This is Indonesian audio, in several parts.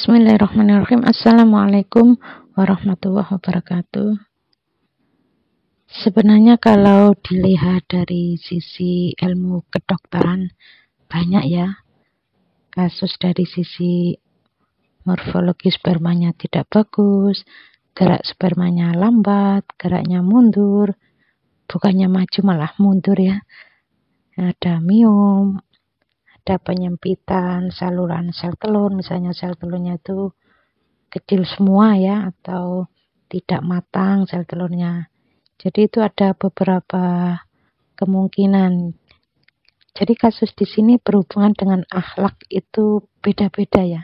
Bismillahirrahmanirrahim. Assalamualaikum warahmatullahi wabarakatuh. Sebenarnya kalau dilihat dari sisi ilmu kedokteran, banyak ya kasus dari sisi morfologi spermanya tidak bagus, gerak spermanya lambat, geraknya mundur, bukannya maju malah mundur ya. Ada miom, ada penyempitan saluran sel telur, misalnya sel telurnya itu kecil semua ya, atau tidak matang sel telurnya. Jadi itu ada beberapa kemungkinan. Jadi kasus di sini berhubungan dengan akhlak itu beda-beda ya.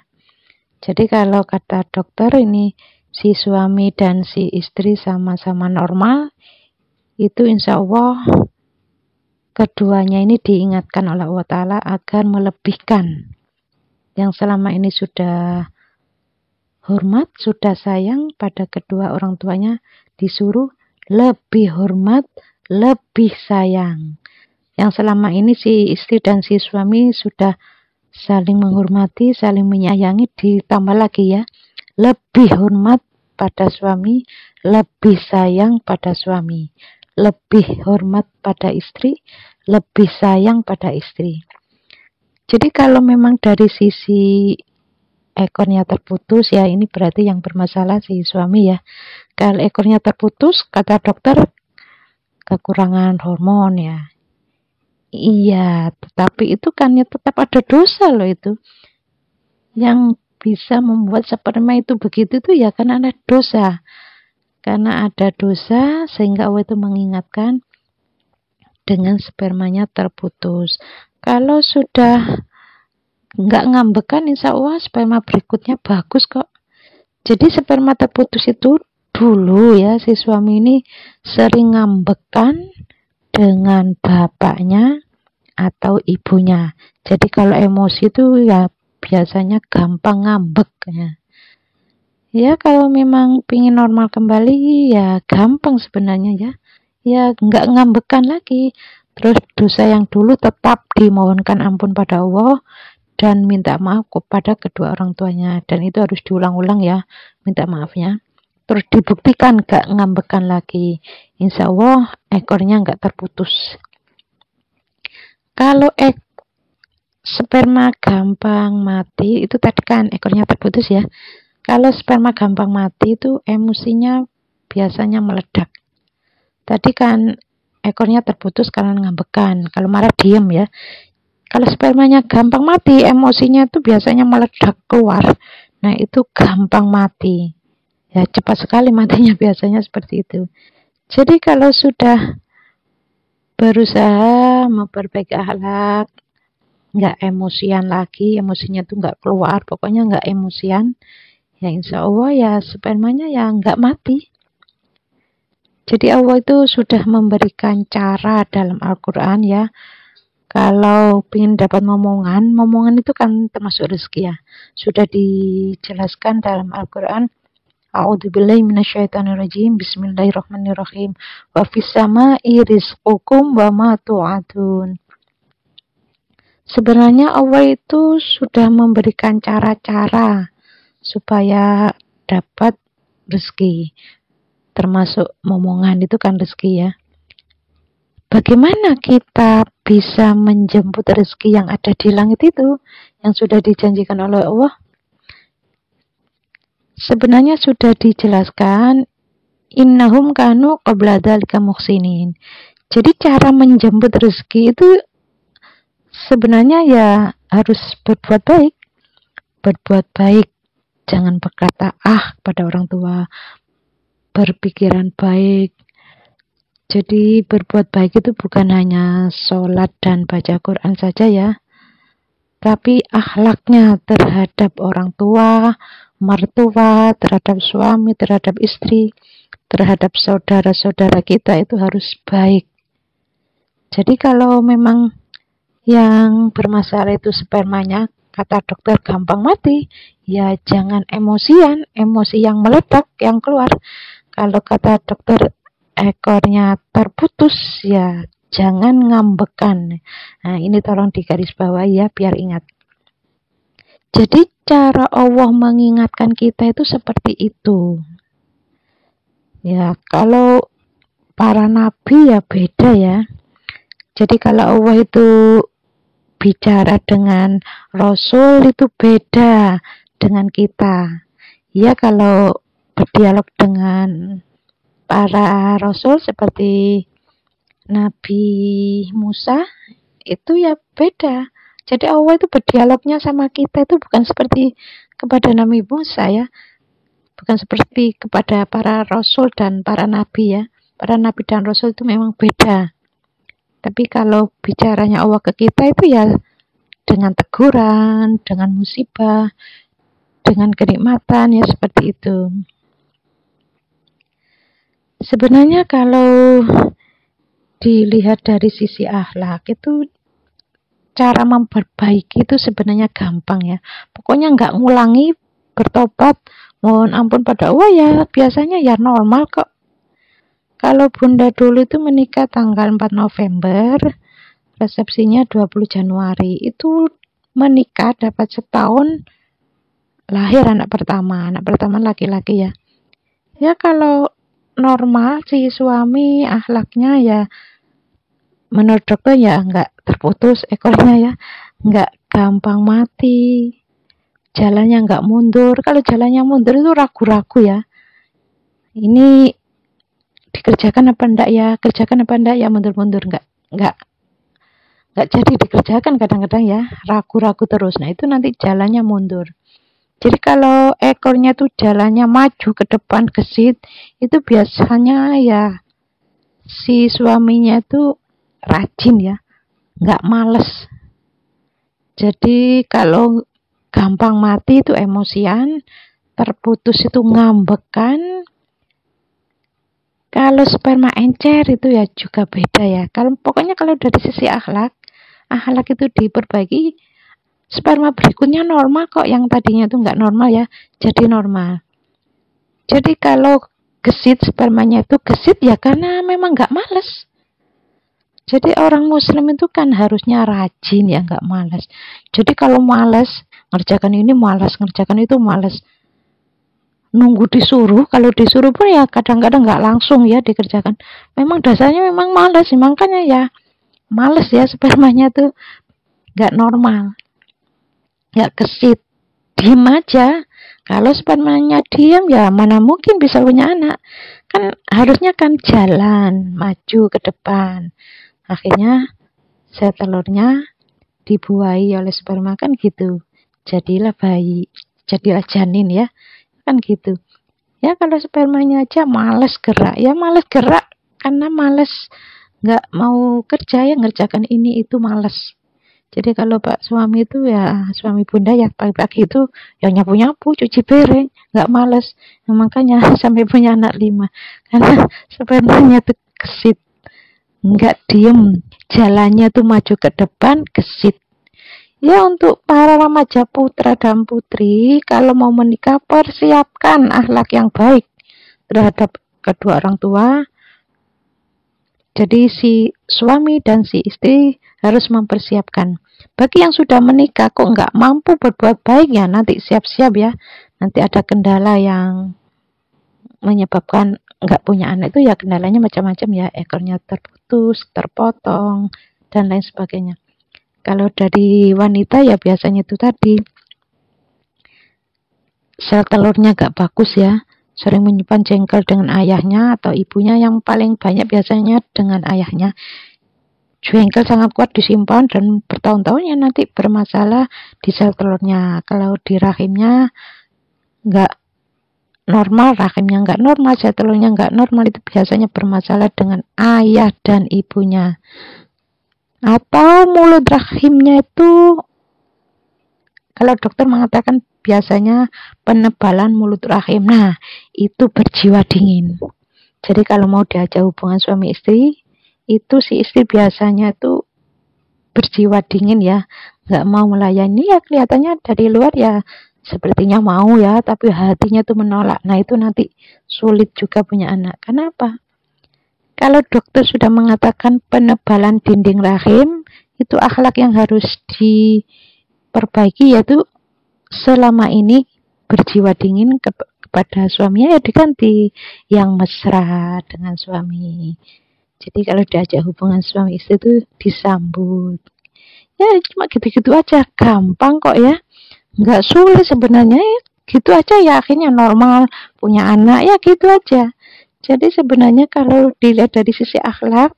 Jadi kalau kata dokter ini si suami dan si istri sama-sama normal, itu insya Allah keduanya ini diingatkan oleh Allah Ta'ala agar melebihkan yang selama ini sudah hormat, sudah sayang pada kedua orang tuanya, disuruh lebih hormat, lebih sayang. Yang selama ini si istri dan si suami sudah saling menghormati, saling menyayangi, ditambah lagi ya, lebih hormat pada suami, lebih sayang pada suami, lebih hormat pada istri, lebih sayang pada istri. Jadi kalau memang dari sisi ekornya terputus ya, ini berarti yang bermasalah si suami ya. Kalau ekornya terputus, kata dokter kekurangan hormon ya. Iya, tetapi itu kan ya tetap ada dosa loh itu. Yang bisa membuat sperma itu begitu tuh ya karena ada dosa. Karena ada dosa sehingga Allah itu mengingatkan dengan spermanya terputus. Kalau sudah nggak ngambekan, insya Allah sperma berikutnya bagus kok. Jadi sperma terputus itu dulu ya si suami ini sering ngambekan dengan bapaknya atau ibunya. Jadi kalau emosi itu ya biasanya gampang ngambek ya. Ya kalau memang pingin normal kembali ya gampang sebenarnya ya. Ya nggak ngambekan lagi. Terus dosa yang dulu tetap dimohonkan ampun pada Allah dan minta maaf kepada kedua orang tuanya. Dan itu harus diulang-ulang ya, minta maafnya. Terus dibuktikan gak ngambekan lagi. Insya Allah ekornya gak terputus. Kalau sperma gampang mati, itu tadi kan ekornya terputus ya. Kalau sperma gampang mati itu emosinya biasanya meledak. Tadi kan ekornya terputus karena ngambekan. Kalau marah diem ya. Kalau spermanya gampang mati, emosinya itu biasanya meledak keluar. Nah, itu gampang mati. Ya, cepat sekali matinya biasanya seperti itu. Jadi kalau sudah berusaha memperbaiki akhlak, nggak emosian lagi, emosinya itu nggak keluar, pokoknya nggak emosian, ya insya Allah ya spermanya ya nggak mati. Jadi Allah itu sudah memberikan cara dalam Al-Quran ya. Kalau ingin dapat momongan itu kan termasuk rezeki ya. Sudah dijelaskan dalam Al-Quran. A'udzubillahi minasyaitonirrajim. Bismillahirrahmanirrahim. Wa fis sama'i rizqukum wa ma tu'adun. Sebenarnya Allah itu sudah memberikan cara-cara supaya dapat rezeki. Termasuk momongan itu kan rezeki ya. Bagaimana kita bisa menjemput rezeki yang ada di langit itu, yang sudah dijanjikan oleh Allah? Sebenarnya sudah dijelaskan, innahum kanu qabla dzalika muhsinin. Jadi cara menjemput rezeki itu sebenarnya ya harus berbuat baik. Berbuat baik, jangan berkata pada orang tua, berpikiran baik. Jadi berbuat baik itu bukan hanya sholat dan baca Quran saja ya, tapi akhlaknya terhadap orang tua, mertua, terhadap suami, terhadap istri, terhadap saudara-saudara kita itu harus baik. Jadi kalau memang yang bermasalah itu spermanya, kata dokter gampang mati, ya jangan emosian, emosi yang meledak, yang keluar. Kalau kata dokter ekornya terputus, ya jangan ngambekan. Nah, ini tolong digarisbawahi ya biar ingat. Jadi cara Allah mengingatkan kita itu seperti itu. Ya, kalau para nabi ya beda ya. Jadi kalau Allah itu bicara dengan Rasul itu beda dengan kita. Ya, kalau berdialog dengan para Rasul seperti Nabi Musa itu ya beda. Jadi Allah itu berdialognya sama kita itu bukan seperti kepada Nabi Musa ya. Bukan seperti kepada para Rasul dan para Nabi ya. Para Nabi dan Rasul itu memang beda. Tapi kalau bicaranya Allah ke kita itu ya dengan teguran, dengan musibah, dengan kenikmatan ya seperti itu. Sebenarnya kalau dilihat dari sisi akhlak itu cara memperbaiki itu sebenarnya gampang ya. Pokoknya nggak ngulangi, bertobat, mohon ampun pada Allah ya biasanya ya normal kok. Kalau Bunda dulu itu menikah tanggal 4 November, resepsinya 20 Januari. Itu menikah dapat setahun lahir anak pertama laki-laki ya. Ya kalau normal si suami akhlaknya ya menurut dokter ya nggak terputus ekornya ya, nggak gampang mati, jalannya nggak mundur. Kalau jalannya mundur itu ragu-ragu ya. Ini dikerjakan apa enggak ya, mundur-mundur enggak jadi dikerjakan kadang-kadang ya, ragu-ragu terus. Nah, itu nanti jalannya mundur. Jadi kalau ekornya tuh jalannya maju ke depan gesit, itu biasanya ya si suaminya itu rajin ya, enggak males. Jadi kalau gampang mati itu emosian, terputus itu ngambekan. Kalau sperma encer itu ya juga beda ya. Pokoknya kalau dari sisi akhlak itu diperbaiki, sperma berikutnya normal kok. Yang tadinya itu nggak normal ya, jadi normal. Jadi kalau gesit, spermanya itu gesit ya karena memang nggak males. Jadi orang muslim itu kan harusnya rajin ya, nggak males. Jadi kalau males, ngerjakan ini males, ngerjakan itu males. Nunggu disuruh, kalau disuruh pun ya kadang-kadang nggak langsung ya dikerjakan. Memang dasarnya memang malas, makanya ya males ya spermanya tuh nggak normal, nggak gesit, diem aja. Kalau spermanya diem ya mana mungkin bisa punya anak. Kan harusnya kan jalan, maju ke depan. Akhirnya sel telurnya dibuahi oleh sperma kan gitu. Jadilah bayi, jadilah janin ya. Kan gitu ya. Kalau spermanya aja males gerak ya, males gerak karena males nggak mau kerja ya, ngerjakan ini itu males. Jadi kalau Pak suami itu ya, suami Bunda ya pagi-pagi itu ya nyapu-nyapu, cuci piring, nggak males. Nah, makanya sampai punya anak 5 karena spermanya tuh gesit, nggak diem, jalannya tuh maju ke depan, gesit. Ya, untuk para remaja putra dan putri, kalau mau menikah persiapkan akhlak yang baik terhadap kedua orang tua. Jadi si suami dan si istri harus mempersiapkan. Bagi yang sudah menikah kok nggak mampu berbuat baik ya, nanti siap-siap ya. Nanti ada kendala yang menyebabkan nggak punya anak itu ya, kendalanya macam-macam ya, ekornya terputus, terpotong, dan lain sebagainya. Kalau dari wanita ya biasanya itu tadi sel telurnya gak bagus ya, sering menyimpan jengkel dengan ayahnya atau ibunya, yang paling banyak biasanya dengan ayahnya. Jengkel sangat kuat disimpan dan bertahun-tahun ya nanti bermasalah di sel telurnya. Kalau di rahimnya gak normal, rahimnya gak normal, sel telurnya gak normal, itu biasanya bermasalah dengan ayah dan ibunya. Atau mulut rahimnya itu, kalau dokter mengatakan biasanya penebalan mulut rahim. Nah, itu berjiwa dingin. Jadi kalau mau diajak hubungan suami istri, itu si istri biasanya itu berjiwa dingin ya, nggak mau melayani ya, kelihatannya dari luar ya sepertinya mau ya, tapi hatinya tuh menolak. Nah, itu nanti sulit juga punya anak. Kenapa? Kalau dokter sudah mengatakan penebalan dinding rahim, itu akhlak yang harus diperbaiki, yaitu selama ini berjiwa dingin kepada suaminya, ya diganti yang mesra dengan suami. Jadi kalau diajak hubungan suami istri itu disambut. Ya cuma gitu-gitu aja, gampang kok ya. Nggak sulit sebenarnya ya. Gitu aja ya, akhirnya normal, punya anak ya gitu aja. Jadi sebenarnya kalau dilihat dari sisi akhlak,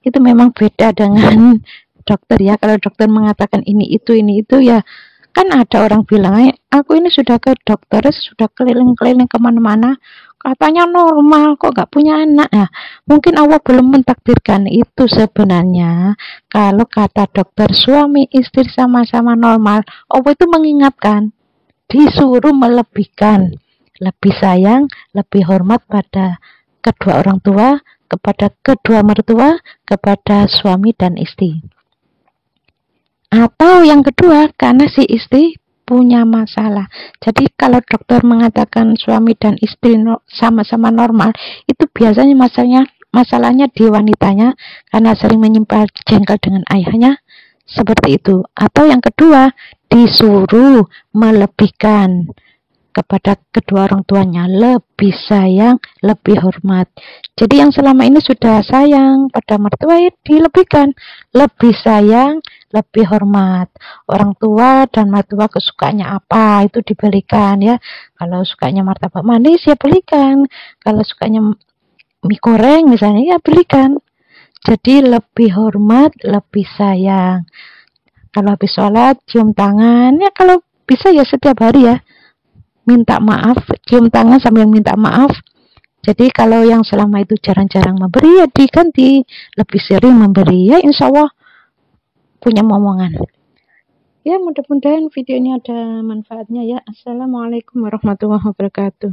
itu memang beda dengan dokter ya. Kalau dokter mengatakan ini itu ya, kan ada orang bilang, aku ini sudah ke dokter, sudah keliling-keliling kemana-mana, katanya normal kok gak punya anak. Nah, mungkin Allah belum mentakdirkan itu sebenarnya. Kalau kata dokter suami istri sama-sama normal, Allah itu mengingatkan, disuruh melebihkan, lebih sayang, lebih hormat pada kedua orang tua, kepada kedua mertua, kepada suami dan istri. Atau yang kedua, karena si istri punya masalah. Jadi kalau dokter mengatakan suami dan istri sama-sama normal, itu biasanya masalahnya di wanitanya karena sering menyimpan jengkel dengan ayahnya, seperti itu. Atau yang kedua, disuruh melebihkan kepada kedua orang tuanya, lebih sayang, lebih hormat. Jadi yang selama ini sudah sayang pada mertua, ya dilebihkan, lebih sayang, lebih hormat. Orang tua dan mertua kesukaannya apa, itu dibelikan ya. Kalau sukanya martabak manis, ya belikan. Kalau sukanya mie goreng misalnya, ya belikan. Jadi lebih hormat, lebih sayang. Kalau habis sholat, cium tangan, ya kalau bisa ya setiap hari ya. Minta maaf, cium tangan sambil minta maaf. Jadi kalau yang selama itu jarang-jarang memberi, ya diganti, lebih sering memberi, ya insya Allah punya momongan. Ya mudah-mudahan video ini ada manfaatnya ya. Assalamualaikum warahmatullahi wabarakatuh.